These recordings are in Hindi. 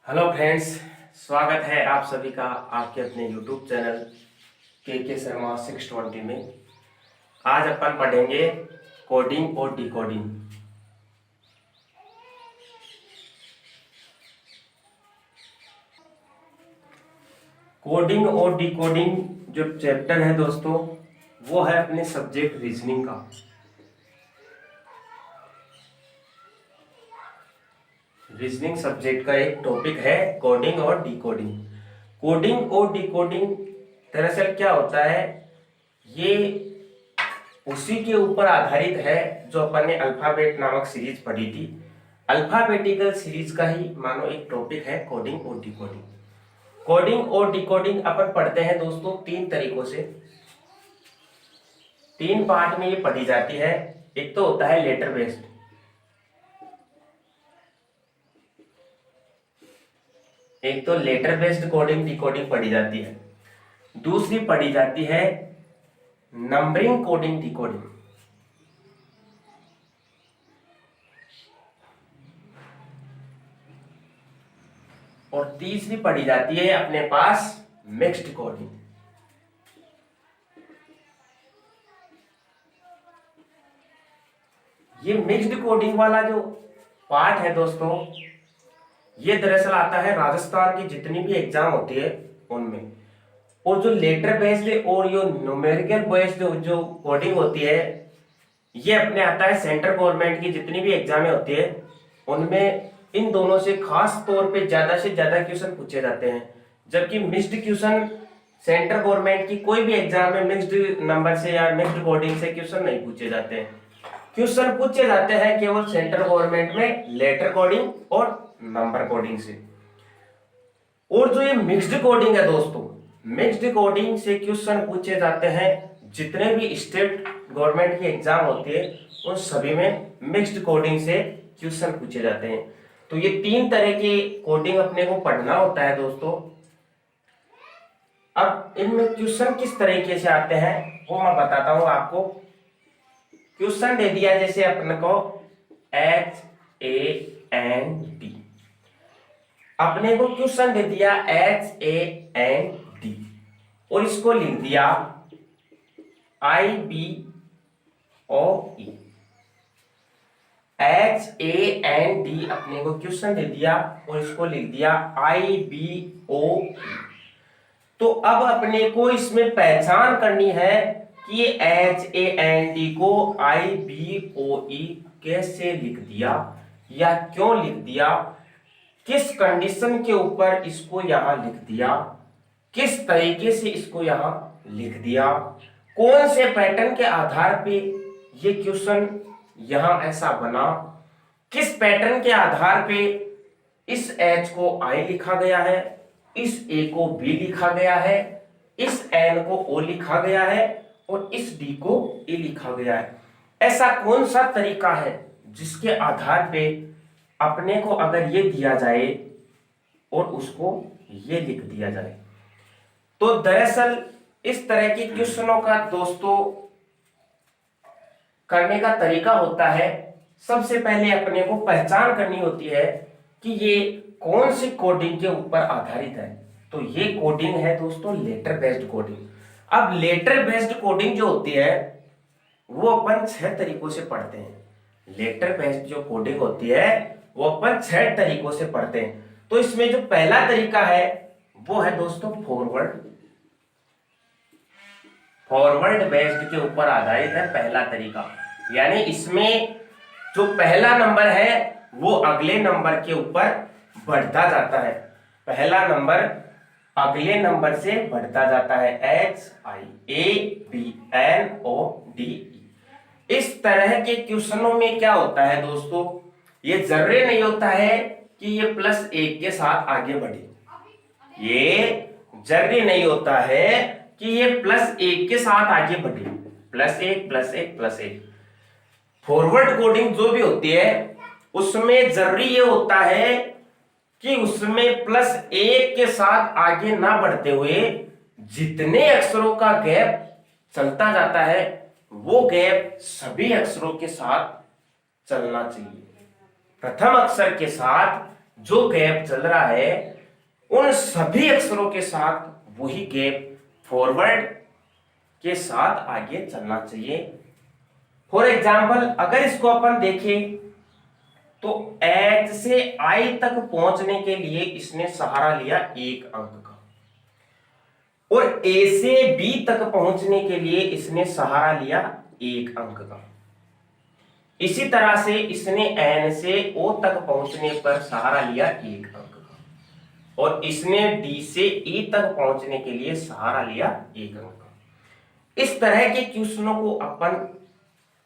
हेलो फ्रेंड्स, स्वागत है आप सभी का आपके अपने यूट्यूब चैनल के शर्मा 620 में। आज अपन पढ़ेंगे कोडिंग और डिकोडिंग। कोडिंग और डिकोडिंग जो चैप्टर है दोस्तों, वो है अपने सब्जेक्ट रीजनिंग का। रीजनिंग सब्जेक्ट का एक टॉपिक है कोडिंग और डिकोडिंग। कोडिंग और डिकोडिंग दरअसल क्या होता है, ये उसी के ऊपर आधारित है जो अपन ने अल्फाबेट नामक सीरीज पढ़ी थी। अल्फाबेटिकल सीरीज का ही मानो एक टॉपिक है कोडिंग और डिकोडिंग। कोडिंग और डिकोडिंग अपन पढ़ते हैं दोस्तों तीन तरीकों से। तीन पार्ट में ये पढ़ी जाती है। एक तो होता है लेटर बेस्ड, कोडिंग डिकोडिंग पढ़ी जाती है। दूसरी पढ़ी जाती है नंबरिंग कोडिंग डिकोडिंग। और तीसरी पढ़ी जाती है अपने पास मिक्स्ड कोडिंग। ये मिक्स्ड कोडिंग वाला जो पार्ट है दोस्तों, ये दरअसल आता है राजस्थान की जितनी भी एग्जाम होती है उनमें। और जो लेटर बेस्ड और जो न्यूमेरिकल बेस्ड जो कोडिंग होती है, ये अपने आता है सेंट्रल गवर्नमेंट की जितनी भी एग्जामें होती है उनमें। इन दोनों से खास तौर पे ज्यादा से ज्यादा क्वेश्चन पूछे जाते हैं। जबकि मिक्स्ड क्वेश्चन सेंट्रल गवर्नमेंट की कोई भी एग्जाम में मिक्स्ड नंबर से या मिक्स्ड कोडिंग से क्वेश्चन नहीं पूछे जाते हैं। क्वेश्चन पूछे जाते हैं केवल सेंट्रल गवर्नमेंट में लेटर कोडिंग और नंबर कोडिंग से। और जो ये मिक्स्ड कोडिंग है दोस्तों, मिक्स्ड कोडिंग से क्वेश्चन पूछे जाते हैं जितने भी स्टेट गवर्नमेंट की एग्जाम होती है उन सभी में मिक्स्ड कोडिंग से क्वेश्चन पूछे जाते हैं। तो ये तीन तरह की कोडिंग अपने को पढ़ना होता है दोस्तों। अब इनमें क्वेश्चन किस तरीके से आते हैं वो मैं बताता हूं आपको। क्वेश्चन दे दिया जैसे अपने को HAND, अपने को क्वेश्चन दे दिया HAND और इसको लिख दिया IBOE। HAND अपने को क्वेश्चन दे दिया और इसको लिख दिया IBOE। तो अब अपने को इसमें पहचान करनी है कि ये HAND को IBOE कैसे लिख दिया या क्यों लिख दिया, किस कंडीशन के ऊपर इसको यहां लिख दिया, किस तरीके से इसको यहां लिख दिया, कौन से पैटर्न के आधार पे ये क्वेश्चन यहां ऐसा बना, किस पैटर्न के आधार पे इस H को I लिखा गया है, इस A को B लिखा गया है, इस N को O लिखा गया है और इस D को E लिखा गया है। ऐसा कौन सा तरीका है जिसके आधार पे अपने को अगर ये दिया जाए और उसको ये लिख दिया जाए। तो दरअसल इस तरह के क्वेश्चनों का दोस्तों करने का तरीका होता है, सबसे पहले अपने को पहचान करनी होती है कि ये कौन सी कोडिंग के ऊपर आधारित है। तो ये कोडिंग है दोस्तों लेटर बेस्ड कोडिंग। अब लेटर बेस्ड कोडिंग जो होती है वो अपन 6 तरीकों से पढ़ते हैं। लेटर बेस्ड जो कोडिंग होती है वो अपन 6 तरीकों से पढ़ते हैं। तो इसमें जो पहला तरीका है वो है दोस्तों फॉरवर्ड बेस्ड के ऊपर आधारित है पहला तरीका। यानी इसमें जो पहला नंबर है वो अगले नंबर के ऊपर बढ़ता जाता है। पहला नंबर अगले नंबर से बढ़ता जाता है HIABNODE। इस तरह के क्वेश्चनों में क्या होता है दोस्तों, ये जरूरी नहीं होता है कि ये +1 के साथ आगे बढ़े। ये जरूरी नहीं होता है कि ये +1 के साथ आगे बढ़े। +1 +1 +1 फॉरवर्ड कोडिंग जो भी होती है उसमें जरूरी ये होता है कि उसमें +1 के साथ आगे ना बढ़ते हुए जितने अक्षरों का गैप चलता जाता है वो गैप सभी अक्षरों के साथ चलना चाहिए। प्रथम अक्षर के साथ जो गैप चल रहा है उन सभी अक्षरों के साथ वही गैप फॉरवर्ड के साथ आगे चलना चाहिए। फॉर एग्जाम्पल अगर इसको अपन देखें तो H से I तक पहुंचने के लिए इसने सहारा लिया 1 अंक का, और A से B तक पहुंचने के लिए इसने सहारा लिया 1 अंक का। इसी तरह से इसने N से O तक पहुंचने पर सहारा लिया 1 अंक का, और इसने D से E तक पहुंचने के लिए सहारा लिया 1 अंक का। इस तरह के क्वेश्चनों को अपन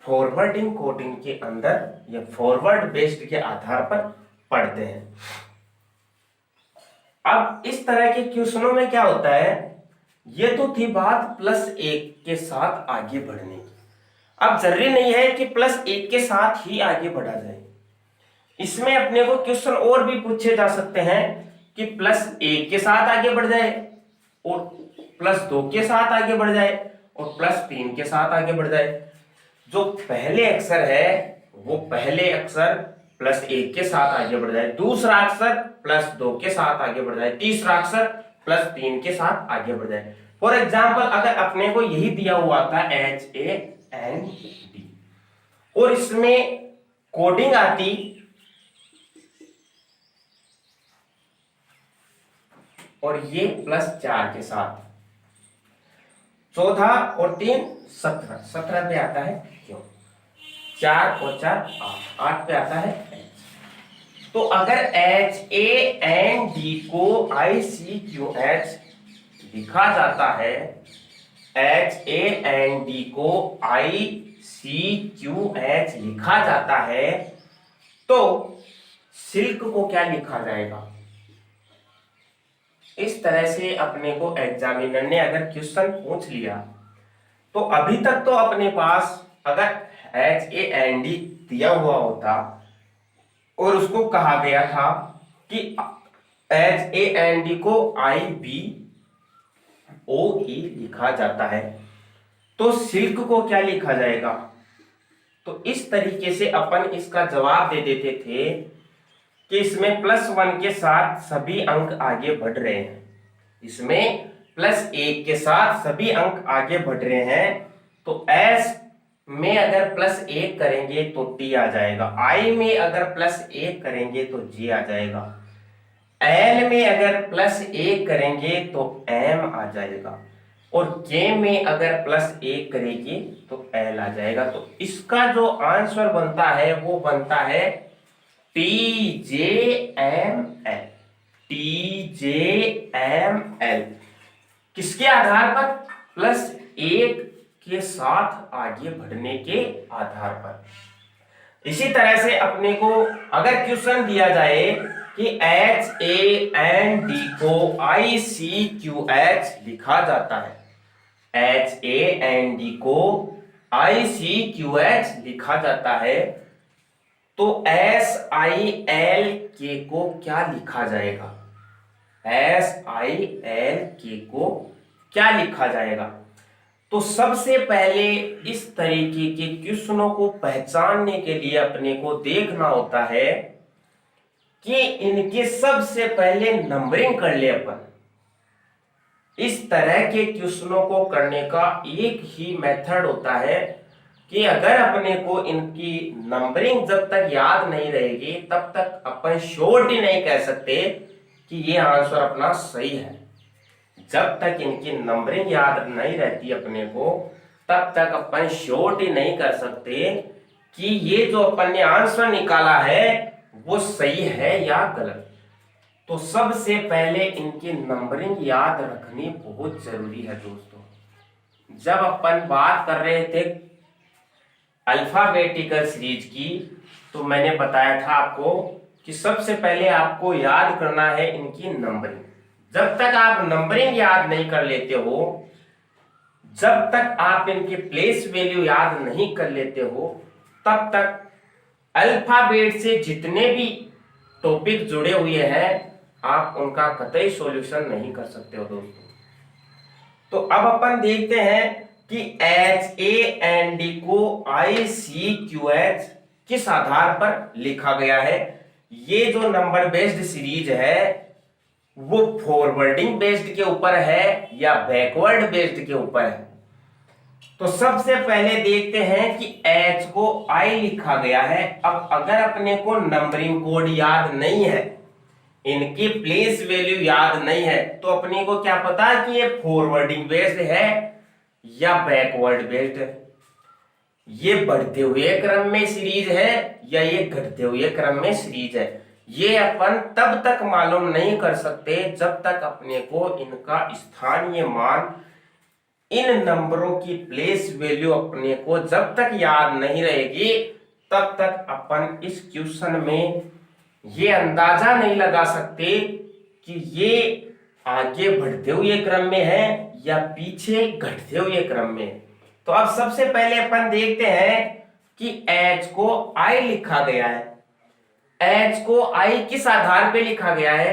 फॉरवर्डिंग कोडिंग के अंदर या फॉरवर्ड बेस्ड के आधार पर पढ़ते हैं। अब इस तरह के क्वेश्चनों में क्या होता है, ये तो थी बात +1 के साथ आगे बढ़ने की। अब जरूरी नहीं है कि +1 के साथ ही आगे बढ़ा जाए, इसमें अपने को क्वेश्चन और भी पूछे जा सकते हैं कि +1 के साथ आगे बढ़ जाए, और +2 के साथ आगे बढ़ जाए, और +3 के साथ आगे बढ़ जाए। जो पहले अक्षर है वो पहले अक्षर +1 के साथ आगे बढ़ जाए, दूसरा अक्षर +2 के साथ आगे बढ़ जाए, तीसरा अक्षर +3 के साथ आगे बढ़ जाए। फॉर एग्जाम्पल अगर अपने को यही दिया हुआ था HAND और इसमें कोडिंग आती और ये +4 के साथ 14 और 3 17 पे आता है, क्यों 4 और 4 8 पे आता है। तो अगर HAND को ICQH लिखा जाता है, HAND को ICQH लिखा जाता है, तो सिल्क को क्या लिखा जाएगा? इस तरह से अपने को एग्जामिनर ने अगर क्वेश्चन पूछ लिया तो अभी तक तो अपने पास अगर HAND दिया हुआ होता और उसको कहा गया था कि HAND को IBOE लिखा जाता है, तो सिल्क को क्या लिखा जाएगा? तो इस तरीके से अपन इसका जवाब दे देते थे कि इसमें +1 के साथ सभी अंक आगे बढ़ रहे हैं, इसमें +1 के साथ सभी अंक आगे बढ़ रहे हैं, तो S में अगर +1 करेंगे तो T आ जाएगा, I में अगर +1 करेंगे तो J आ जाएगा, L में अगर +1 करेंगे तो M आ जाएगा, और K में अगर +1 करेंगे तो L आ जाएगा। तो इसका जो आंसर बनता है वो बनता है TJML। TJML किसके आधार पर? +1 के साथ आगे बढ़ने के आधार पर। इसी तरह से अपने को अगर क्वेश्चन दिया जाए कि HAND को ICQH लिखा जाता है, HAND को ICQH लिखा जाता है, तो SILK को क्या लिखा जाएगा? SILK को क्या लिखा जाएगा? तो सबसे पहले इस तरीके के क्वेश्चनों को पहचानने के लिए अपने को देखना होता है कि इनके सबसे पहले नंबरिंग कर ले अपन। इस तरह के क्वेश्चनों को करने का एक ही मेथड होता है कि अगर अपने को इनकी नंबरिंग जब तक याद नहीं रहेगी तब तक अपन श्योर ही नहीं कह सकते कि ये आंसर अपना सही है। जब तक इनकी नंबरिंग याद नहीं रहती अपने को तब तक अपन श्योर ही नहीं कर सकते कि ये जो अपन ने आंसर निकाला है वो सही है या गलत। तो सबसे पहले इनकी नंबरिंग याद रखनी बहुत जरूरी है दोस्तों। जब अपन बात कर रहे थे अल्फाबेटिकल सीरीज की तो मैंने बताया था आपको कि सबसे पहले आपको याद करना है इनकी नंबरिंग। जब तक आप नंबरिंग याद नहीं कर लेते हो, जब तक आप इनके प्लेस वैल्यू याद नहीं कर लेते हो, तब तक अल्फाबेट से जितने भी टॉपिक जुड़े हुए हैं आप उनका कतई सॉल्यूशन नहीं कर सकते हो दोस्तों। तो अब अपन देखते हैं कि HAND को ICQH किस आधार पर लिखा गया है। ये जो नंबर बेस्ड सीरीज है वो फॉरवर्डिंग बेस्ड के ऊपर है या बैकवर्ड बेस्ड के ऊपर है। तो सबसे पहले देखते हैं कि h को I लिखा गया है। अब अगर अपने को नंबरिंग कोड याद नहीं है, इनकी प्लेस वैल्यू याद नहीं है, तो अपने को क्या पता कि ये फॉरवर्डिंग बेस्ड है या बैकवर्ड बेस्ड है, ये बढ़ते हुए क्रम में सीरीज है या ये घटते हुए क्रम में सीरीज है। ये अपन तब तक मालूम नहीं कर सकते जब तक अपने को इनका स्थानीय मान, इन नंबरों की प्लेस वैल्यू अपने को जब तक याद नहीं रहेगी तब तक अपन इस क्वेश्चन में ये अंदाजा नहीं लगा सकते कि ये आगे बढ़ते हुए क्रम में है या पीछे घटते हुए क्रम में। तो अब सबसे पहले अपन देखते हैं कि h को I लिखा गया है। h को I किस आधार पे लिखा गया है?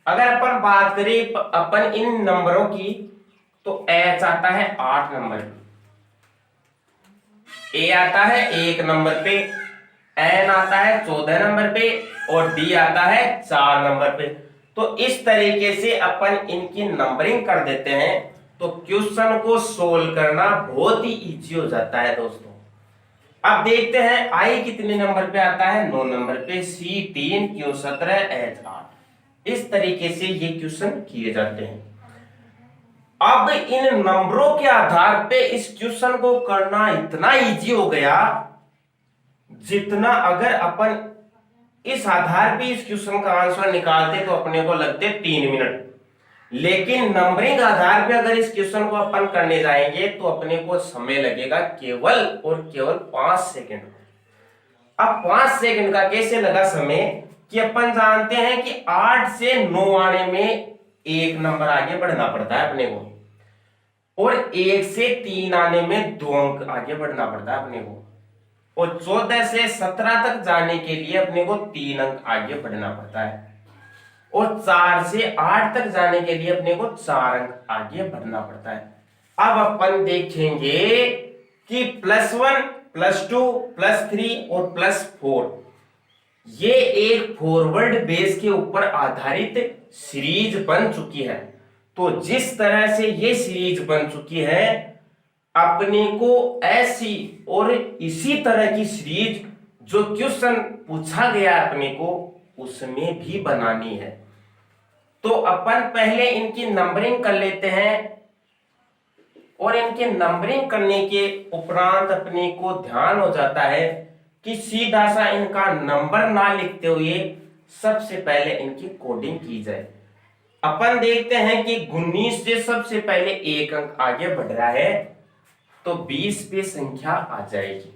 अगर अपन बात करें अपन इन नंबरों की, तो h आता है 8 नंबर पे, a आता है 1 नंबर पे, n आता है 14 नंबर पे और d आता है 4 नंबर पे। तो इस तरीके से अपन इनकी नंबरिंग कर देते हैं तो क्वेश्चन को सोल्व करना बहुत ही इजी हो जाता है दोस्तों। अब देखते हैं I कितने नंबर पे आता है? 9 नंबर पे, C 3, Q 17, H 8। इस तरीके से ये क्वेश्चन किए जाते हैं। अब इन नंबरों के आधार पे इस क्वेश्चन को करना इतना इजी हो गया जितना अगर अपन इस आधार पे इस क्वेश्चन का आंसर निकालते तो अपने को लगते 3 मिनट, लेकिन नंबरिंग आधार पे अगर इस क्वेश्चन को अपन करने जाएंगे तो अपने को समय लगेगा केवल और केवल 5 सेकंड। अब 5 सेकंड का कैसे लगा समय कि अपन जानते हैं कि 8 से 9 आने में 1 नंबर आगे बढ़ना पड़ता है अपने को, और 1 से 3 आने में 2 अंक आगे बढ़ना पड़ता है अपने को, और 14 से 17 तक जाने के लिए अपने को 3 अंक आगे बढ़ना पड़ता है, और 4 से 8 तक जाने के लिए अपने को 4 अंक आगे बढ़ना पड़ता है। अब अपन देखेंगे कि +1, +2, +3 और +4 ये एक फॉरवर्ड बेस के ऊपर आधारित सीरीज बन चुकी है। तो जिस तरह से ये सीरीज बन चुकी है, अपने को ऐसी और इसी तरह की सीरीज जो क्वेश्चन पूछा गया अपने को उसमें भी बनानी है। तो अपन पहले इनकी नंबरिंग कर लेते हैं, और इनके नंबरिंग करने के उपरांत अपने को ध्यान हो जाता है कि सीधा सा इनका नंबर ना लिखते हुए सबसे पहले इनकी कोडिंग की जाए। अपन देखते हैं कि 19 से सबसे पहले 1 अंक आगे बढ़ रहा है तो 20 पे संख्या आ जाएगी,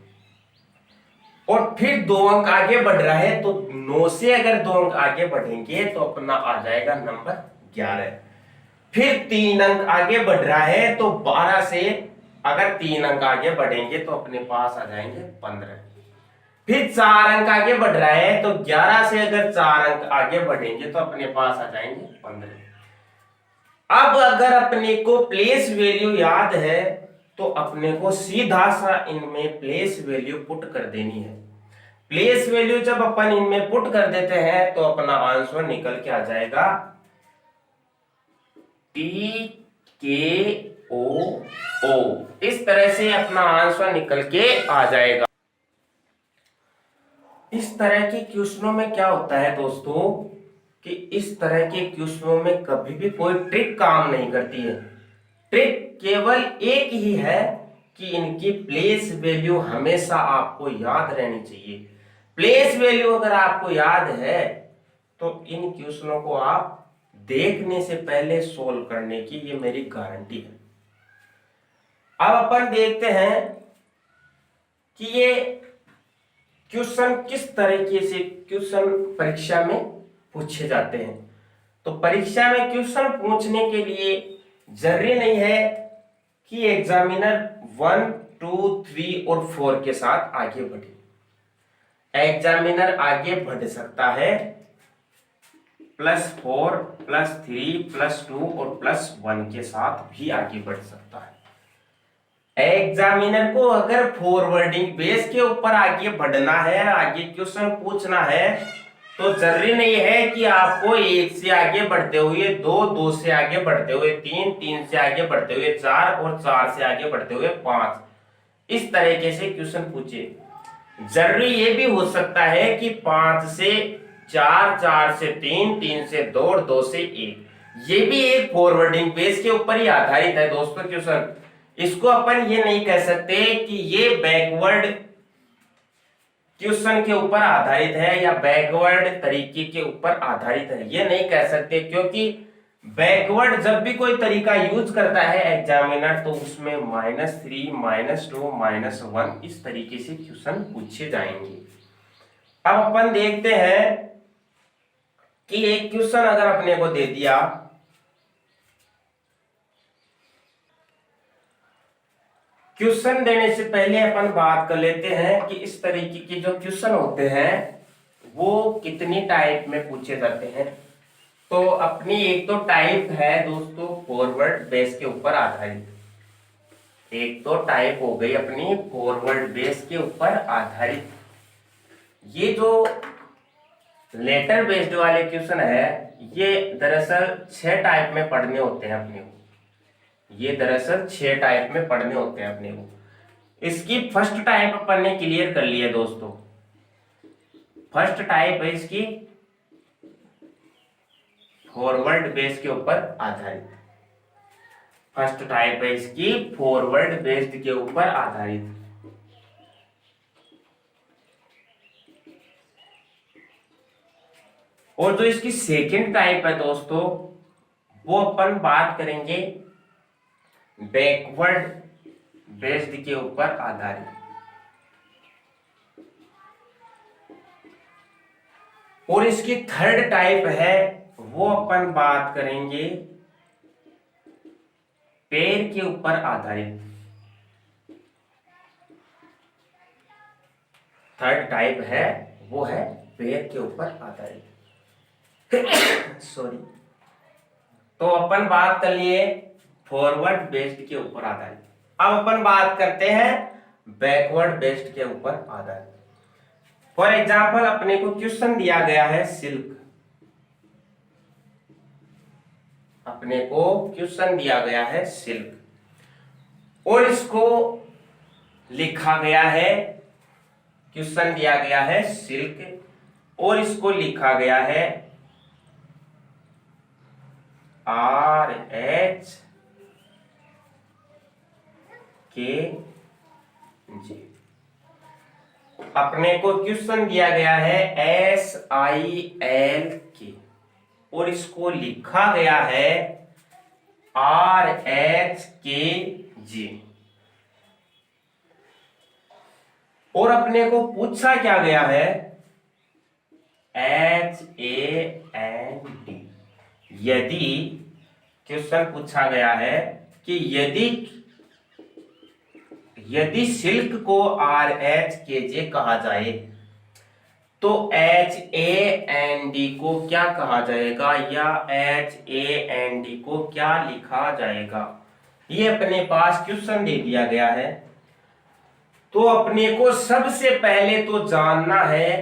और फिर 2 अंक आगे बढ़ रहा है तो 9 से अगर 2 अंक आगे बढ़ेंगे तो अपना आ जाएगा नंबर 11। फिर 3 अंक आगे बढ़ रहा है तो 12 से अगर 3 अंक आगे बढ़ेंगे तो अपने पास आ जाएंगे 15। फिर 4 अंक आगे बढ़ रहा है तो 11 से अगर 4 अंक आगे बढ़ेंगे तो अपने पास आ जाएंगे 15। अब अगर अपने को प्लेस वैल्यू याद है तो अपने को सीधा सा इनमें प्लेस वैल्यू पुट कर देनी है। प्लेस वैल्यू जब अपन इनमें पुट कर देते हैं तो अपना आंसर निकल के आ जाएगा PKOO। इस तरह से अपना आंसर निकल के आ जाएगा। इस तरह के क्वेश्चनों में क्या होता है दोस्तों कि इस तरह के क्वेश्चनों में कभी भी कोई ट्रिक काम नहीं करती है। ट्रिक केवल एक ही है कि इनकी प्लेस वैल्यू हमेशा आपको याद रहनी चाहिए। प्लेस वैल्यू अगर आपको याद है तो इन क्वेश्चनों को आप देखने से पहले सोल्व करने की ये मेरी गारंटी है। अब अपन देखते हैं कि ये क्वेश्चन किस तरीके से क्वेश्चन परीक्षा में पूछे जाते हैं। तो परीक्षा में क्वेश्चन पूछने के लिए जरूरी नहीं है कि एग्जामिनर 1, 2, 3 और 4 के साथ आगे बढ़े। एग्जामिनर आगे बढ़ सकता है +4, +3, +2 और +1 के साथ भी आगे बढ़ सकता है। एग्जामिनर को अगर फॉरवर्डिंग बेस के ऊपर आगे बढ़ना है, आगे क्वेश्चन पूछना है, तो जरूरी नहीं है कि आपको 1 से आगे बढ़ते हुए 2, 2 से आगे बढ़ते हुए 3, 3 से आगे बढ़ते हुए 4 और 4 से आगे बढ़ते हुए 5 इस तरीके से क्वेश्चन पूछे। जरूरी ये भी हो सकता है कि 5 से 4, 4 से 3, 3 से 2 और 2 से 1। ये भी एक फॉरवर्डिंग पेज के ऊपर ही आधारित है दोस्तों क्वेश्चन। इसको अपन ये नहीं कह सकते कि ये बैकवर्ड क्वेश्चन के ऊपर आधारित है या बैकवर्ड तरीके के ऊपर आधारित है, ये नहीं कह सकते, क्योंकि बैकवर्ड जब भी कोई तरीका यूज करता है एग्जामिनर तो उसमें -3, -2, -1 इस तरीके से क्वेश्चन पूछे जाएंगे। अब अपन देखते हैं कि एक क्वेश्चन अगर अपने को दे दिया, क्वेश्चन देने से पहले अपन बात कर लेते हैं कि इस तरीके के जो क्वेश्चन होते हैं वो कितनी टाइप में पूछे जाते हैं। तो अपनी एक तो टाइप है दोस्तों फॉरवर्ड बेस के ऊपर आधारित, एक तो टाइप हो गई अपनी फॉरवर्ड बेस के ऊपर आधारित। ये जो लेटर बेस्ड वाले क्वेश्चन है ये दरअसल 6 टाइप में पढ़ने होते हैं अपने को, ये दरअसल 6 टाइप में पढ़ने होते हैं अपने को। इसकी फर्स्ट टाइप अपन ने क्लियर कर ली है दोस्तों। फर्स्ट टाइप है इसकी फॉरवर्ड बेस के ऊपर आधारित, फर्स्ट टाइप है इसकी फॉरवर्ड बेस्ड के ऊपर आधारित। और जो इसकी सेकंड टाइप है दोस्तों वो अपन बात करेंगे बैकवर्ड बेस्ड के ऊपर आधारित। और इसकी थर्ड टाइप है वो अपन बात करेंगे पेयर के ऊपर आधारित। थर्ड टाइप है वो है पेयर के ऊपर आधारित। सॉरी, तो अपन बात कर लिए फॉरवर्ड बेस्ड के ऊपर आधारित। अब अपन बात करते हैं बैकवर्ड बेस्ड के ऊपर आधारित। फॉर एग्जाम्पल अपने को क्वेश्चन दिया गया है सिल्क, अपने को क्वेश्चन दिया गया है सिल्क और इसको लिखा गया है, क्वेश्चन दिया गया है सिल्क और इसको लिखा गया है RH के जी। अपने को क्वेश्चन दिया गया है SIL के और इसको लिखा गया है RH के जी। और अपने को पूछा क्या गया है HAND। यदि क्वेश्चन पूछा गया है कि यदि सिल्क को RHKJ कहा जाए तो HAND को क्या कहा जाएगा या HAND को क्या लिखा जाएगा, ये अपने पास क्वेश्चन दे दिया गया है। तो अपने को सबसे पहले तो जानना है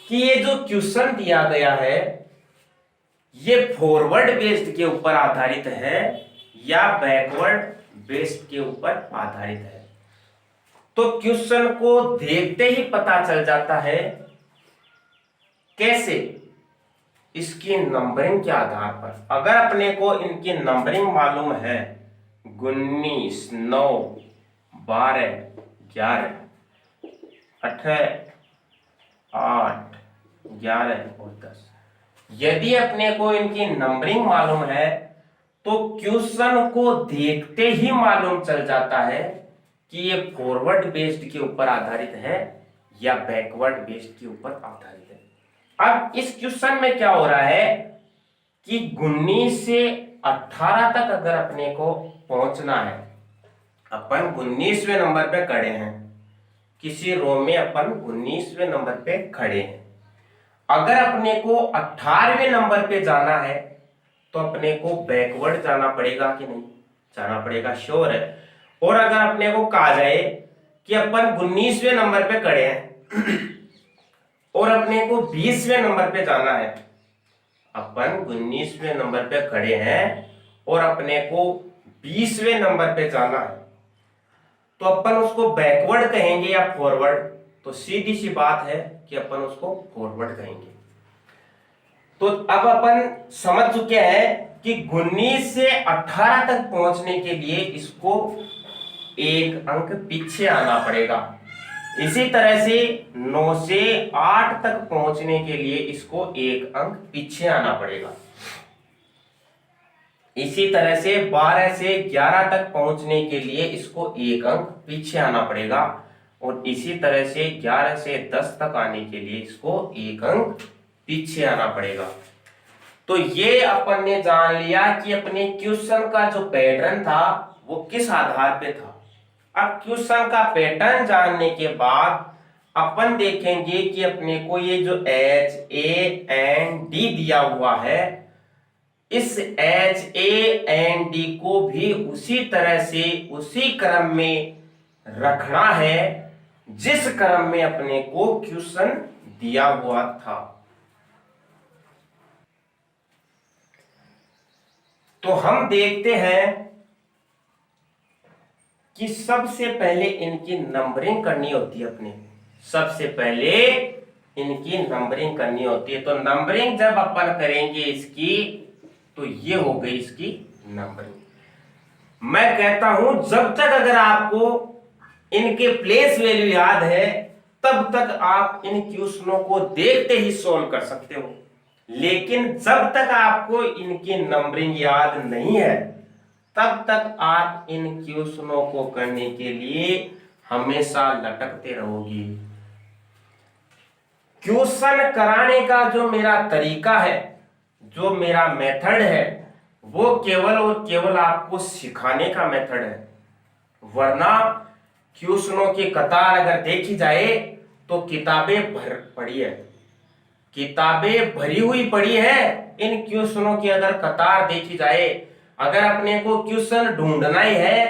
कि ये जो क्वेश्चन दिया गया है ये फॉरवर्ड बेस्ड के ऊपर आधारित है या बैकवर्ड बेस्ड के ऊपर आधारित है। तो क्वेश्चन को देखते ही पता चल जाता है, कैसे, इसकी नंबरिंग के आधार पर। अगर अपने को इनकी नंबरिंग मालूम है 19, 9, 12, 11, 18, 8, 11 और 10, यदि अपने को इनकी नंबरिंग मालूम है तो क्वेश्चन को देखते ही मालूम चल जाता है कि ये फॉरवर्ड बेस्ड के ऊपर आधारित है या बैकवर्ड बेस्ड के ऊपर आधारित है। अब इस क्वेश्चन में क्या हो रहा है कि 19 से 18 तक अगर अपने को पहुंचना है, अपन 19वें नंबर पे खड़े हैं, किसी रो में अपन 19वें नंबर पे खड़े हैं। अगर अपने को 18वें नंबर पे जाना है तो अपने को बैकवर्ड जाना पड़ेगा कि नहीं, जाना पड़ेगा, श्योर है। और अगर अपने को कहा जाए कि अपन 19वें नंबर पे खड़े हैं और अपने को 20वें नंबर पे जाना है। अपन 19वें नंबर पे खड़े हैं और अपने को 20वें नंबर पे जाना है, तो अपन उसको बैकवर्ड कहेंगे या फॉरवर्ड? तो सीधी सी बात है कि अपन उसको फॉरवर्ड कहेंगे। तो अब अपन समझ चुके हैं कि 19 से 18 तक पहुंचने के लिए इसको एक अंक पीछे आना पड़ेगा। इसी तरह से 9 से 8 तक पहुंचने के लिए इसको एक अंक पीछे आना पड़ेगा। इसी तरह से 12 से 11 तक पहुंचने के लिए इसको एक अंक पीछे आना पड़ेगा, और इसी तरह से 11 से 10 तक आने के लिए इसको एक अंक पीछे आना पड़ेगा। तो ये अपन ने जान लिया कि अपने क्वेश्चन का जो पैटर्न था वो किस आधार पे था। अब क्वेश्चन का पैटर्न जानने के बाद अपन देखेंगे कि अपने को ये जो H A N D दिया हुआ है, इस H A N D को भी उसी तरह से उसी क्रम में रखना है जिस क्रम में अपने को क्वेश्चन दिया हुआ था। तो हम देखते हैं कि सबसे पहले इनकी नंबरिंग करनी होती है। अपने सबसे पहले इनकी नंबरिंग करनी होती है। तो नंबरिंग जब अपन करेंगे इसकी, तो ये हो गई इसकी नंबरिंग। मैं कहता हूं जब तक अगर आपको इनके प्लेस वैल्यू याद है तब तक आप इन क्वेश्चनों को देखते ही सोल्व कर सकते हो, लेकिन जब तक आपको इनकी नंबरिंग याद नहीं है तब तक आप इन क्वेश्चनों को करने के लिए हमेशा लटकते रहोगे। क्वेश्चन कराने का जो मेरा तरीका है, जो मेरा मेथड है, वो केवल और केवल आपको सिखाने का मेथड है। वरना क्वेश्चनों की कतार अगर देखी जाए तो किताबें पड़ी है, किताबें भरी हुई पड़ी है। इन क्वेश्चनों की अगर कतार देखी जाए, अगर अपने को क्वेश्चन ढूंढना ही है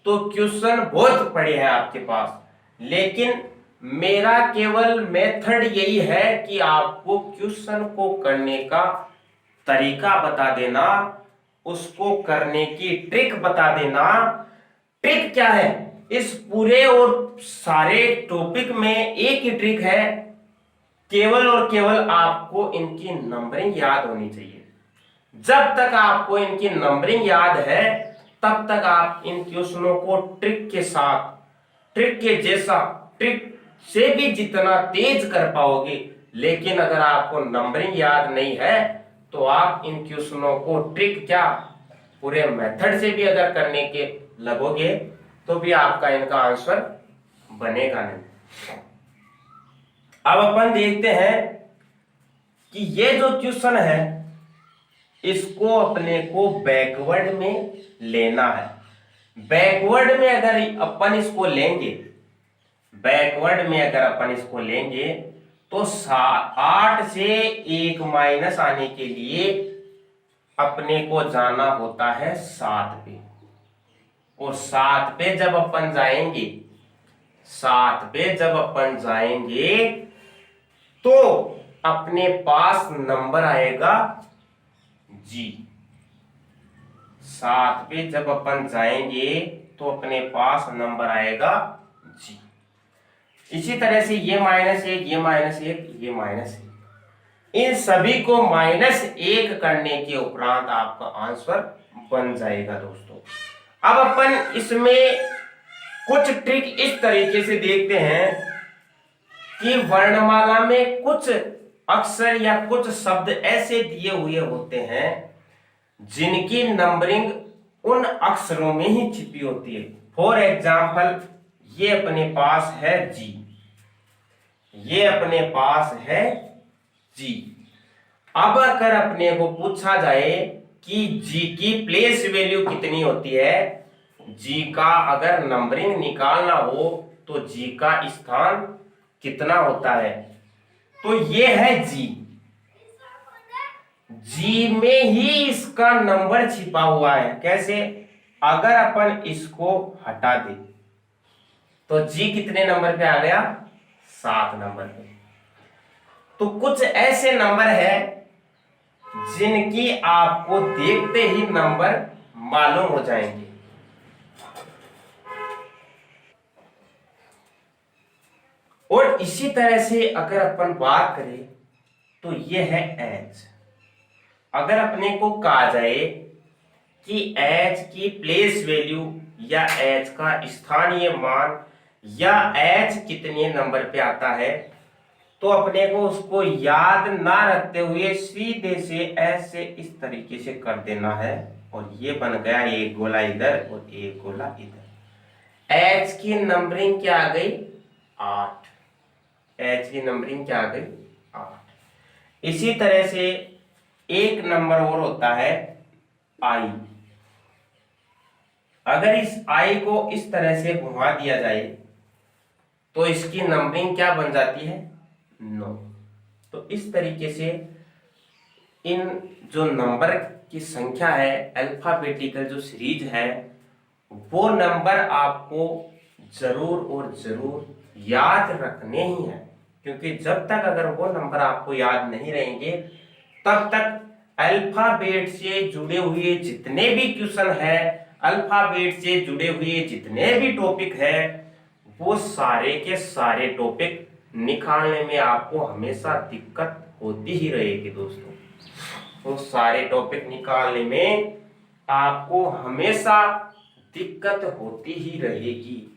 तो क्वेश्चन बहुत पड़े हैं आपके पास, लेकिन मेरा केवल मेथड यही है कि आपको क्वेश्चन को करने का तरीका बता देना, उसको करने की ट्रिक बता देना। ट्रिक क्या है? इस पूरे और सारे टॉपिक में एक ही ट्रिक है, केवल और केवल आपको इनकी नंबरिंग याद होनी चाहिए। जब तक आपको इनकी नंबरिंग याद है तब तक आप इन क्वेश्चनों को ट्रिक के साथ, ट्रिक के जैसा, ट्रिक से भी जितना तेज कर पाओगे। लेकिन अगर आपको नंबरिंग याद नहीं है तो आप इन क्वेश्चनों को ट्रिक क्या, पूरे मेथड से भी अगर करने के लगोगे तो भी आपका इनका आंसर बनेगा नहीं। अब अपन देखते हैं कि ये जो क्वेश्चन है इसको अपने को बैकवर्ड में लेना है। बैकवर्ड में अगर अपन इसको लेंगे, बैकवर्ड में अगर अपन इसको लेंगे तो 8 से 1 माइनस आने के लिए अपने को जाना होता है 7 पे, और 7 पे जब अपन जाएंगे, 7 पे जब अपन जाएंगे तो अपने पास नंबर आएगा जी। 7 पे जब अपन जाएंगे तो अपने पास नंबर आएगा जी। इसी तरह से ये -1, ये -1, ये -1, इन सभी को -1 करने के उपरांत आपका आंसर बन जाएगा दोस्तों। अब अपन इसमें कुछ ट्रिक इस तरीके से देखते हैं कि वर्णमाला में कुछ अक्षर या कुछ शब्द ऐसे दिए हुए होते हैं जिनकी नंबरिंग उन अक्षरों में ही छिपी होती है। फॉर एग्जाम्पल, ये अपने पास है जी, ये अपने पास है जी। अब अगर अपने को पूछा जाए कि जी की प्लेस वैल्यू कितनी होती है, जी का अगर नंबरिंग निकालना हो तो जी का स्थान कितना होता है, तो ये है जी। जी में ही इसका नंबर छिपा हुआ है। कैसे? अगर अपन इसको हटा दे तो जी कितने नंबर पे आ गया? 7 नंबर पे। तो कुछ ऐसे नंबर है जिनकी आपको देखते ही नंबर मालूम हो जाएंगे। और इसी तरह से अगर अपन बात करें तो ये है एच। अगर अपने को कहा जाए कि एच की प्लेस वैल्यू या एच का स्थानीय मान या एच कितने नंबर पे आता है, तो अपने को उसको याद ना रखते हुए सीधे से एच से इस तरीके से कर देना है और ये बन गया एक गोला इधर और एक गोला इधर। एच की नंबरिंग क्या आ गई? 8। एच की नंबरिंग क्या आ गई? 8। इसी तरह से एक नंबर और होता है आई। अगर इस आई को इस तरह से घुमा दिया जाए तो इसकी नंबरिंग क्या बन जाती है? 9। तो इस तरीके से इन जो नंबर की संख्या है, अल्फाबेटिकल जो सीरीज है, वो नंबर आपको जरूर और जरूर याद रखने ही है। क्योंकि जब तक अगर वो नंबर आपको याद नहीं रहेंगे तब तक अल्फाबेट से जुड़े हुए जितने भी क्वेश्चन है, अल्फाबेट से जुड़े हुए जितने भी टॉपिक है, वो सारे के सारे टॉपिक निकालने में आपको हमेशा दिक्कत होती ही रहेगी दोस्तों। तो सारे टॉपिक निकालने में आपको हमेशा दिक्कत होती ही रहेगी।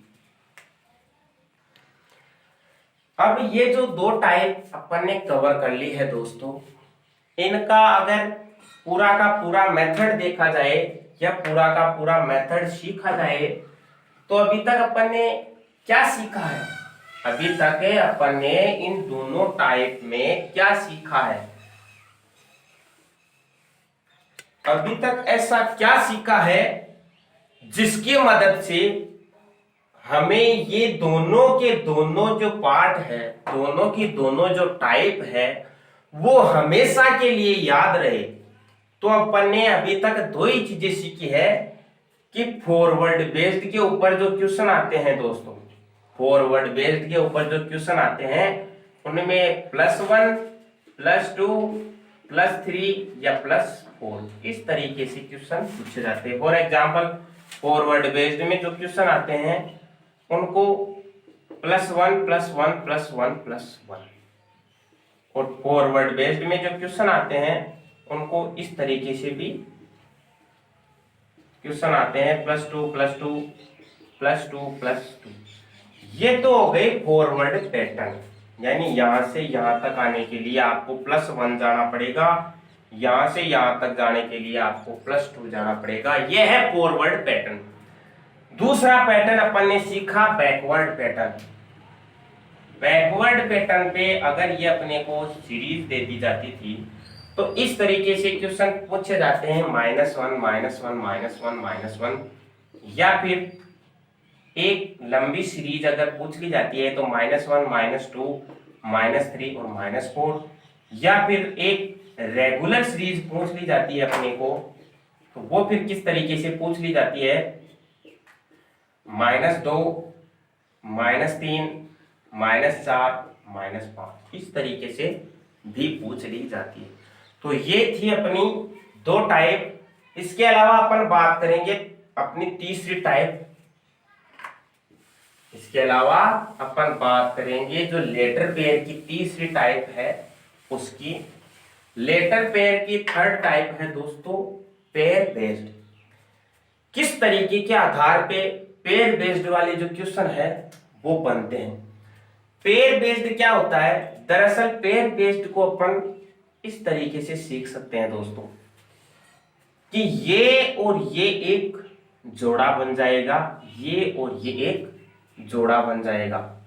अब ये जो दो टाइप अपन ने कवर कर ली है दोस्तों, इनका अगर पूरा का पूरा मेथड देखा जाए या पूरा का पूरा मेथड सीखा जाए तो अभी तक अपन ने क्या सीखा है? अभी तक अपन ने इन दोनों टाइप में क्या सीखा है? अभी तक ऐसा क्या सीखा है जिसकी मदद से हमें ये दोनों के दोनों जो पार्ट है, दोनों की दोनों जो टाइप है, वो हमेशा के लिए याद रहे। तो अपन ने अभी तक दो ही चीजें सीखी है कि फॉरवर्ड बेस्ड के ऊपर जो क्वेश्चन आते हैं दोस्तों, फॉरवर्ड बेस्ड के ऊपर जो क्वेश्चन आते हैं उनमें +1, +2, +3 या +4 इस तरीके से क्वेश्चन पूछे जाते हैं। फॉर एग्जाम्पल फॉरवर्ड बेस्ड में जो क्वेश्चन आते हैं उनको +1 +1 +1 +1, और फॉरवर्ड बेस्ड में जो क्वेश्चन आते हैं उनको इस तरीके से भी क्वेश्चन आते हैं +2 +2 +2 +2। ये तो हो गई फॉरवर्ड पैटर्न, यानी यहां से यहां तक आने के लिए आपको +1 जाना पड़ेगा, यहां से यहां तक जाने के लिए आपको +2 जाना पड़ेगा। यह है फॉरवर्ड पैटर्न। दूसरा पैटर्न अपन ने सीखा बैकवर्ड पैटर्न। बैकवर्ड पैटर्न पे अगर ये अपने को सीरीज दे दी जाती थी तो इस तरीके से क्वेश्चन पूछे जाते हैं -1 -1 -1 -1, या फिर एक लंबी सीरीज अगर पूछ ली जाती है तो -1 -2 -3 और -4, या फिर एक रेगुलर सीरीज पूछ ली जाती है अपने को, तो वो फिर किस तरीके से पूछ ली जाती है? -2 -3 -4 -5 इस तरीके से भी पूछ ली जाती है। तो ये थी अपनी दो टाइप। इसके अलावा अपन बात करेंगे अपनी तीसरी टाइप। इसके अलावा अपन बात करेंगे जो लेटर पेयर की तीसरी टाइप है उसकी। लेटर पेयर की थर्ड टाइप है दोस्तों पेयर बेस्ड। किस तरीके के आधार पे पेयर बेस्ड वाले जो क्वेश्चन है वो बनते हैं? पेयर बेस्ड क्या होता है? दरअसल पेयर बेस्ड को अपन इस तरीके से सीख सकते हैं दोस्तों कि ये और ये एक जोड़ा बन जाएगा, ये और ये एक जोड़ा बन जाएगा,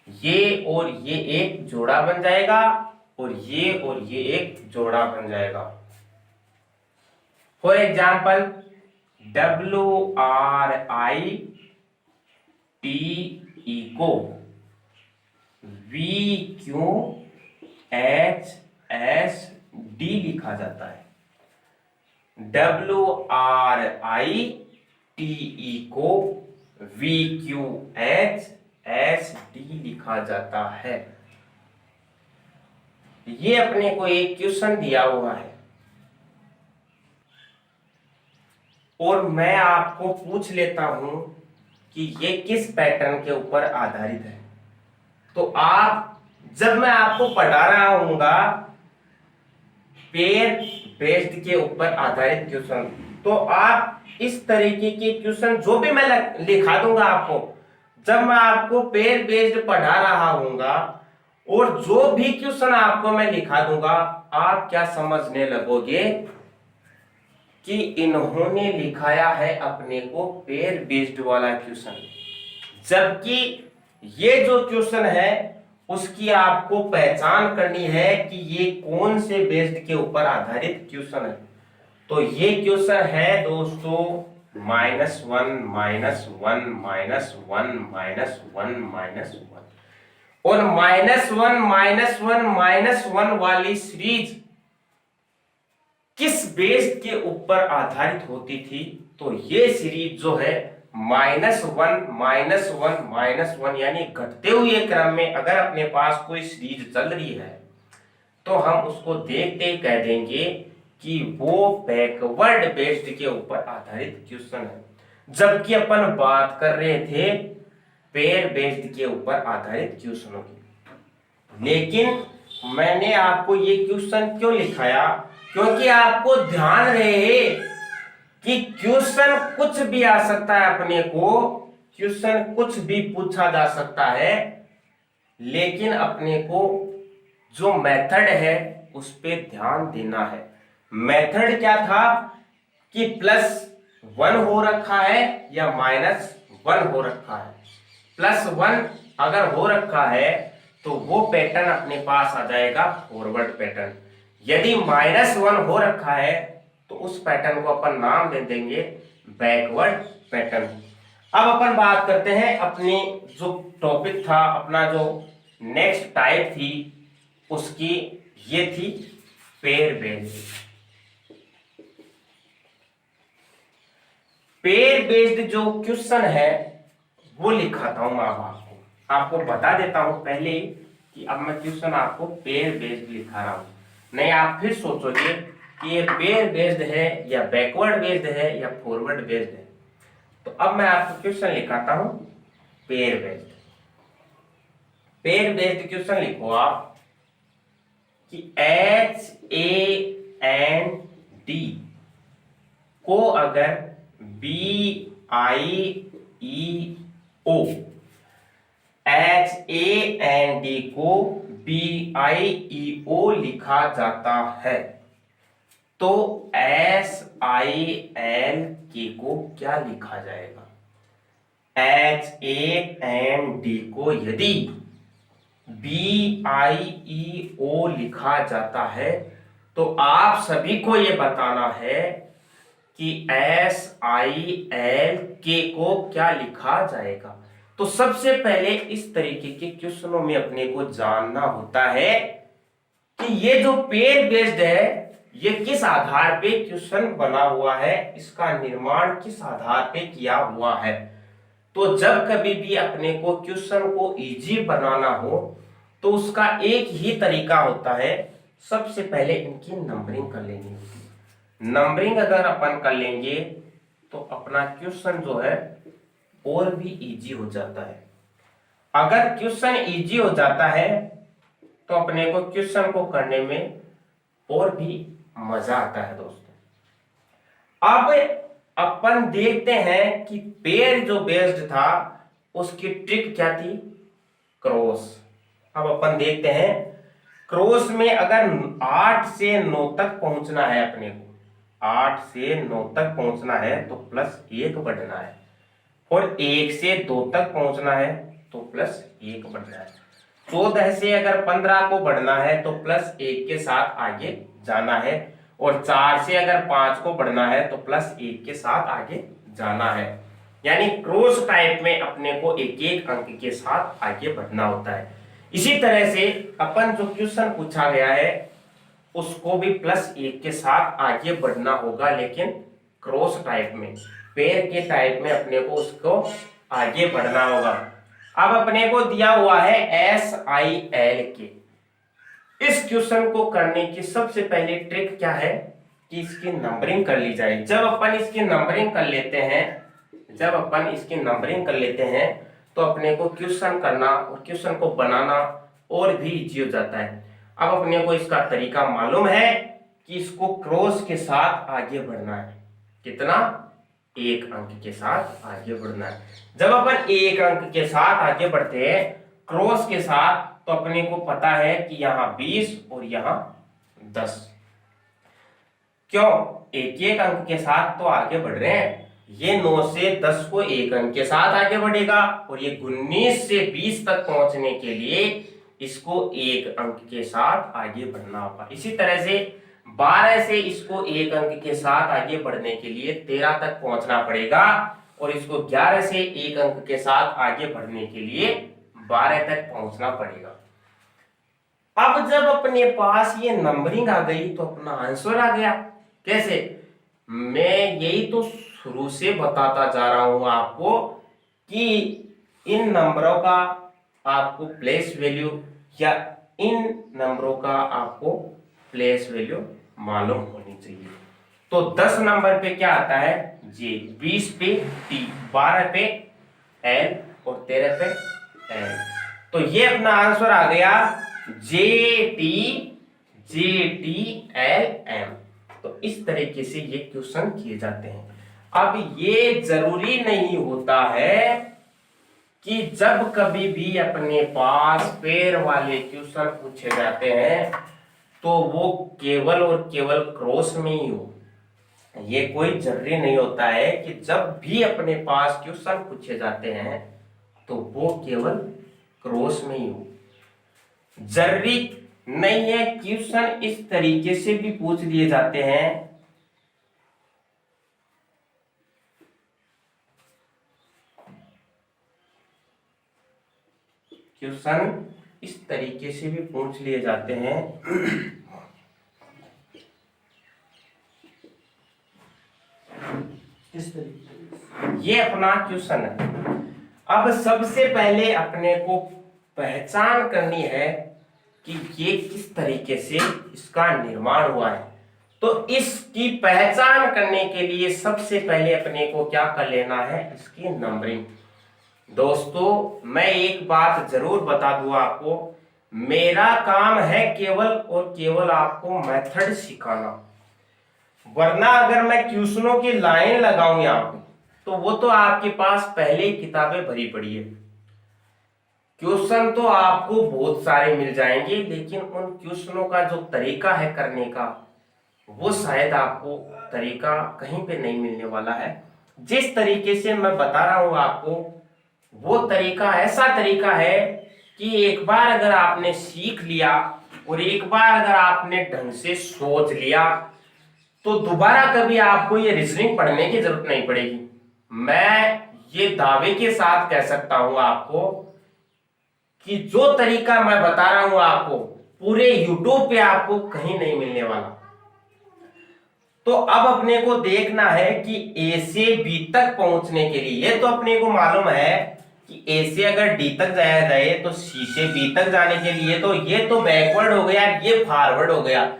ये और ये एक जोड़ा बन जाएगा, और ये एक जोड़ा बन जाएगा। फॉर एग्जाम्पल WRITE को VQHSD लिखा जाता है। WRITE को VQHSD लिखा जाता है। ये अपने को एक क्वेश्चन दिया हुआ है और मैं आपको पूछ लेता हूं कि ये किस पैटर्न के ऊपर आधारित है। तो आप, जब मैं आपको पढ़ा रहा हूँगा पेयर बेस्ड के ऊपर आधारित क्वेश्चन, तो आप इस तरीके के क्वेश्चन जो भी मैं लिखा दूंगा आपको, जब मैं आपको पेयर बेस्ड पढ़ा रहा हूँगा और जो भी क्वेश्चन आपको मैं लिखा दूंगा, आप क्या समझने लगोगे कि इन्होंने लिखाया है अपने को पेयर बेस्ड वाला क्वेश्चन, जबकि ये जो क्वेश्चन है उसकी आपको पहचान करनी है कि ये कौन से बेस्ड के ऊपर आधारित क्वेश्चन है। तो ये क्वेश्चन है दोस्तों -1 -1 -1 -1 और -1 -1 वाली सीरीज किस बेस के ऊपर आधारित होती थी। तो ये सीरीज जो है -1 -1 यानी घटते हुए क्रम में अगर अपने पास कोई सीरीज चल रही है तो हम उसको देखते ही कह देंगे कि वो बैकवर्ड बेस्ड के ऊपर आधारित क्वेश्चन है, जबकि अपन बात कर रहे थे पेयर बेस्ड के ऊपर आधारित क्वेश्चनों की। लेकिन मैंने आपको ये क्वेश्चन क्यों लिखाया, क्योंकि आपको ध्यान रहे कि क्वेश्चन कुछ भी आ सकता है, अपने को क्वेश्चन कुछ भी पूछा जा सकता है, लेकिन अपने को जो मेथड है उस पे ध्यान देना है। मेथड क्या था कि +1 हो रखा है या -1 हो रखा है। +1 अगर हो रखा है तो वो पैटर्न अपने पास आ जाएगा फॉरवर्ड पैटर्न। यदि -1 हो रखा है तो उस पैटर्न को अपन नाम दे देंगे बैकवर्ड पैटर्न। अब अपन बात करते हैं अपनी जो टॉपिक था, अपना जो नेक्स्ट टाइप थी उसकी, ये थी पेयर बेस्ड। पेयर बेस्ड जो क्वेश्चन है वो लिखाता हूं मैं आपको बता देता हूं पहले ही कि अब मैं क्वेश्चन आपको पेयर बेस्ड लिखा रहा हूं। नहीं आप फिर सोचोगे कि ये पेयर बेस्ड है या बैकवर्ड बेस्ड है या फॉरवर्ड बेस्ड है। तो अब मैं आपको क्वेश्चन लिखाता हूं pair based. Pair based question लिखो आप कि HAND को अगर BIEO, HAND को BIEO लिखा जाता है तो SILK को क्या लिखा जाएगा। HAND को यदि BIEO लिखा जाता है तो आप सभी को यह बताना है कि SILK को क्या लिखा जाएगा। तो सबसे पहले इस तरीके के क्वेश्चनों में अपने को जानना होता है कि ये जो पेयर बेस्ड है ये किस आधार पे क्वेश्चन बना हुआ है, इसका निर्माण किस आधार पे किया हुआ है। तो जब कभी भी अपने को क्वेश्चन को इजी बनाना हो तो उसका एक ही तरीका होता है, सबसे पहले इनकी नंबरिंग कर लेनी होती है। नंबरिंग अगर अपन कर लेंगे तो अपना क्वेश्चन जो है और भी इजी हो जाता है। अगर क्वेश्चन इजी हो जाता है तो अपने को क्वेश्चन को करने में और भी मजा आता है दोस्तों। अब अपन देखते हैं कि पेयर जो बेस्ड था उसकी ट्रिक क्या थी, क्रॉस। अब अपन देखते हैं क्रॉस में अगर 8 से 9 तक पहुंचना है, अपने को 8 से 9 तक पहुंचना है तो +1 बढ़ना है, और 1 से 2 तक पहुंचना है तो +1 बढ़ना है। 14 से अगर 15 को बढ़ना है तो +1 के साथ आगे जाना है, और 4 से अगर 5 को बढ़ना है तो +1 के साथ आगे जाना है। यानी क्रॉस टाइप में अपने को एक एक अंक के साथ आगे बढ़ना होता है। इसी तरह से अपन जो क्वेश्चन पूछा गया है उसको भी +1 के साथ आगे बढ़ना होगा, लेकिन क्रॉस टाइप में, पेयर के टाइप में अपने को उसको आगे बढ़ना होगा। अब अपने को दिया हुआ है SILK। इस क्वेश्चन को करने की सबसे पहले ट्रिक क्या है कि इसकी नंबरिंग कर ली जाए। जब अपन इसकी नंबरिंग कर लेते हैं तो अपने को क्वेश्चन करना और क्वेश्चन को बनाना और भी इजी हो जाता है। अब अपने को इसका तरीका मालूम है कि इसको क्रॉस के साथ आगे बढ़ना है। कितना? 1 अंक के साथ आगे बढ़ना है। जब अपन 1 अंक के साथ आगे बढ़ते हैं क्रॉस के साथ, तो अपने को पता है कि यहां 20 और यहां 10। क्यों? एक अंक के साथ तो आगे बढ़ रहे हैं। ये 9 से 10 को 1 अंक के साथ आगे बढ़ेगा और ये 19 से 20 तक पहुंचने के लिए इसको 1 अंक के साथ आगे बढ़ना होगा। इसी तरह से 12 से इसको 1 अंक के साथ आगे बढ़ने के लिए 13 तक पहुंचना पड़ेगा और इसको 11 से 1 अंक के साथ आगे बढ़ने के लिए 12 तक पहुंचना पड़ेगा। अब जब अपने पास ये नंबरिंग आ गई तो अपना आंसर आ गया। कैसे? मैं यही तो शुरू से बताता जा रहा हूं आपको कि इन नंबरों का आपको प्लेस वैल्यू या इन नंबरों का आपको प्लेस वैल्यू मालूम होनी चाहिए। तो 10 नंबर पे क्या आता है? जे। 20 पे टी, 12 पे एल और 13 पे एल। तो ये अपना आंसर आ गया जे टी एल एम। तो इस तरीके से ये क्वेश्चन किए जाते हैं। अब ये जरूरी नहीं होता है कि जब कभी भी अपने पास पेयर वाले क्वेश्चन पूछे जाते हैं तो वो केवल और केवल क्रॉस में ही हो। ये कोई जरूरी नहीं होता है कि जब भी अपने पास क्वेश्चन पूछे जाते हैं तो वो केवल क्रॉस में ही हो। जरूरी नहीं है। क्वेश्चन इस तरीके से भी पूछ लिए जाते हैं। क्वेश्चन इस तरीके से भी पूछ लिए जाते हैं। इस तरीके ये अपना क्वेश्चन है। अब सबसे पहले अपने को पहचान करनी है कि ये किस तरीके से इसका निर्माण हुआ है। तो इसकी पहचान करने के लिए सबसे पहले अपने को क्या कर लेना है? इसकी नंबरिंग। दोस्तों मैं एक बात जरूर बता दूं आपको, मेरा काम है केवल और केवल आपको मेथड सिखाना। वरना अगर मैं क्वेश्चनों की लाइन लगाऊं यहां पे तो वो तो आपके पास पहले ही किताबें भरी पड़ी है। क्वेश्चन तो आपको बहुत सारे मिल जाएंगे लेकिन उन क्वेश्चनों का जो तरीका है करने का वो शायद आपको तरीका कहीं पे नहीं मिलने वाला है। जिस तरीके से मैं बता रहा हूं आपको वो तरीका ऐसा तरीका है कि एक बार अगर आपने सीख लिया और एक बार अगर आपने ढंग से सोच लिया तो दोबारा कभी आपको ये रीजनिंग पढ़ने की जरूरत नहीं पड़ेगी। मैं ये दावे के साथ कह सकता हूं आपको कि जो तरीका मैं बता रहा हूं आपको पूरे YouTube पे आपको कहीं नहीं मिलने वाला। तो अब अपने को देखना है कि A से B तक पहुंचने के लिए, ये तो अपने को मालूम है कि A से अगर D तक जाया जाए तो C से B तक जाने के लिए तो ये तो बैकवर्ड हो गया, ये फॉरवर्ड हो गया।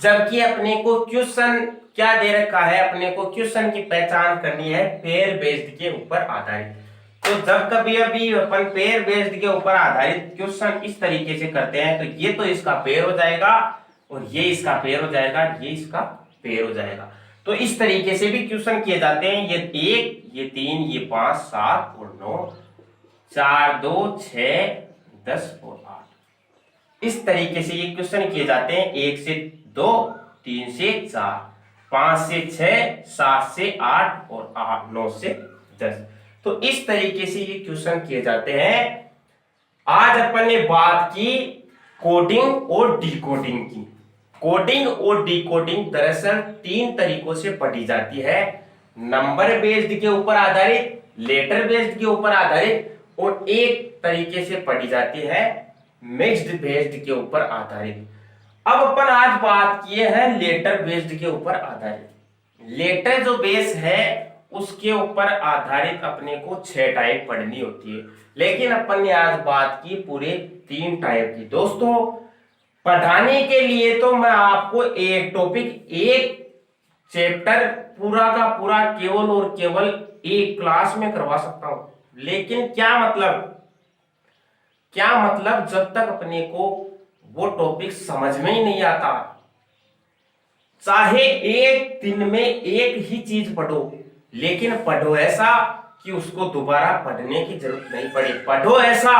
जबकि अपने को क्वेश्चन क्या दे रखा है? अपने को क्वेश्चन की पहचान करनी है पेयर बेस्ड के ऊपर आधारित। तो जब कभी अभी अपन पेयर बेस्ड के ऊपर आधारित क्वेश्चन इस तरीके से करते हैं तो ये तो इसका पेयर हो जाएगा और ये इसका पेयर हो जाएगा, ये इसका पेयर हो जाएगा। तो इस तरीके से भी क्वेश्चन किए जाते हैं। ये 1, ये 3, ये 5, 7 और 9, 4, 2, 6, 10 और 8। इस तरीके से ये क्वेश्चन किए जाते हैं। 1 से 2, 3 से 4, 5 से 6, 7 से 8 और 9 से 10। तो इस तरीके से ये क्वेश्चन किए जाते हैं। आज अपन ने बात की कोडिंग और डिकोडिंग की। कोडिंग और डिकोडिंग दरअसल 3 तरीकों से पढ़ी जाती है। नंबर बेस्ड के ऊपर आधारित, लेटर बेस्ड के ऊपर आधारित और एक तरीके से पढ़ी जाती है मिक्स्ड बेस्ड के ऊपर आधारित। अब अपन आज बात किए हैं लेटर बेस्ड के ऊपर आधारित। लेटर जो बेस है उसके ऊपर आधारित अपने को 6 टाइप पढ़नी होती है, लेकिन अपन ने आज बात की पूरे 3 टाइप की। दोस्तों पढ़ाने के लिए तो मैं आपको एक टॉपिक, एक चैप्टर पूरा का पूरा केवल और केवल एक क्लास में करवा सकता हूं, लेकिन क्या मतलब जब तक अपने को वो टॉपिक समझ में ही नहीं आता, चाहे एक दिन में एक ही चीज पढ़ो, लेकिन पढ़ो ऐसा कि उसको दोबारा पढ़ने की जरूरत नहीं पड़े। पढ़ो ऐसा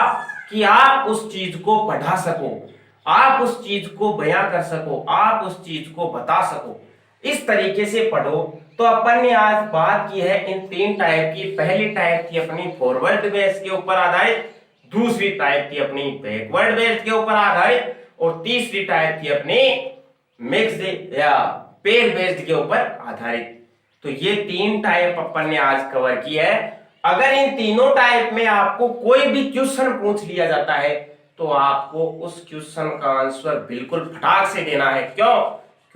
कि आप उस चीज को पढ़ा सको, आप उस चीज को बयां कर सको, आप उस चीज को बता सको। इस तरीके से पढ़ो। तो अपन ने आज बात की है इन तीन टाइप की। पहली टाइप थी अपनी फॉरवर्ड बेस के ऊपर आधारित, दूसरी टाइप थी अपनी बैकवर्ड बेस के ऊपर आधारित, और तीसरी टाइप थी अपनी मिक्स्ड या पेयर बेस्ड के ऊपर आधारित। तो ये तीन टाइप अपन ने आज कवर की है। अगर इन तीनों टाइप में आपको कोई भी क्वेश्चन पूछ लिया जाता है तो आपको उस क्वेश्चन का आंसर बिल्कुल फटाक से देना है। क्यों?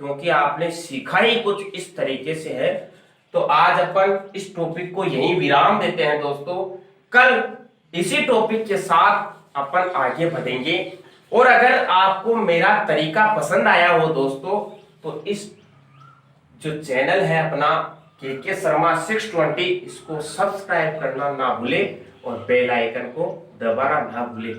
क्योंकि आपने सीखा ही कुछ इस तरीके से है। तो आज अपन इस टॉपिक को यहीं विराम देते हैं दोस्तों। कल इसी टॉपिक के साथ अपन आगे बढ़ेंगे। और अगर आपको मेरा तरीका पसंद आया हो दोस्तों, तो इस जो चैनल है अपना के शर्मा 620, इसको सब्सक्राइब करना ना भूले और बेल आइकन को दबाना ना भूले।